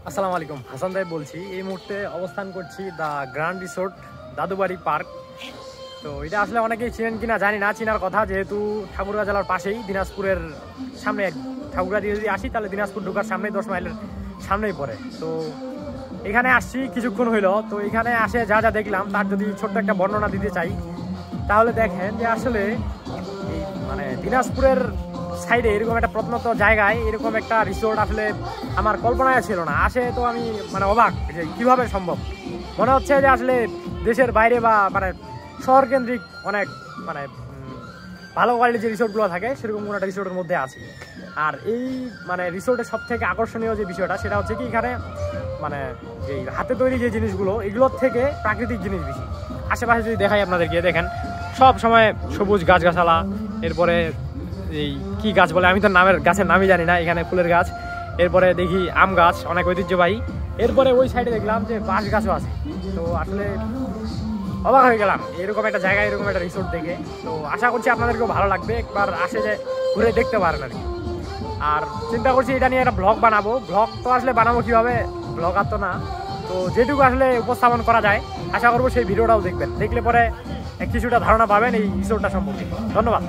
আসসালামু আলাইকুম, হাসান ভাই বলছি। এই মুহূর্তে অবস্থান করছি the grand resort Dadubari park. তো এটা আসলে অনেকেই চিনেন কিনা জানি না, চিনার কথা, যেহেতু ঠাকুরগাঁ জেলার পাশেই, দিনাজপুরের সামনে। ঠাকুরগাঁ দিয়ে যদি আসি তাহলে দিনাজপুর ঢোকার সামনে 10 মাইলের সামনেই পড়ে। তো এখানে আসছি কিছুক্ষণ হইলো। তো এখানে আসে যা যা দেখলাম তার যদি ছোট্ট একটা বর্ণনা দিতে চাই, তাহলে দেখেন যে আসলে এই মানে দিনাজপুরের সাইডে এরকম একটা প্রত্নত জায়গায় এরকম একটা রিসোর্ট আসলে আমার কল্পনায় ছিল না। আসে তো আমি মানে অবাক যে কীভাবে সম্ভব। মনে হচ্ছে যে আসলে দেশের বাইরে বা মানে শহর কেন্দ্রিক অনেক মানে ভালো কোয়ালিটির যে রিসোর্টগুলো থাকে সেরকম কোনো একটা রিসোর্টের মধ্যে আছি। আর এই মানে রিসোর্টের সব থেকে আকর্ষণীয় যে বিষয়টা সেটা হচ্ছে কি, এখানে মানে এই হাতে তৈরি যে জিনিসগুলো এগুলোর থেকে প্রাকৃতিক জিনিস বেশি। আশেপাশে যদি দেখাই আপনাদেরকে, দেখেন সব সময় সবুজ গাছগাছালা। এরপরে এই কি গাছ বলে আমি তো গাছের নামই জানি না, এখানে ফুলের গাছ। এরপরে দেখি আম গাছ অনেক ঐতিহ্যবাহী। এরপরে ওই সাইডে দেখলাম যে বাঁশ গাছও আছে। তো আসলে অবাক হয়ে গেলাম এরকম একটা জায়গায় এরকম একটা রিসোর্ট দেখে। তো আশা করছি আপনাদেরকেও ভালো লাগবে, একবার আসে যে ঘুরে দেখতে পারেন আর কি। আর চিন্তা করছি এটা নিয়ে একটা ব্লগ বানাবো। ব্লগ তো আসলে বানাবো কীভাবে, ব্লগ আর তো না। তো যেটুকু আসলে উপস্থাপন করা যায় আশা করবো সেই ভিডিওটাও দেখবেন, দেখলে পরে কিছুটা ধারণা পাবেন এই রিসোর্টটা সম্পর্কে। ধন্যবাদ।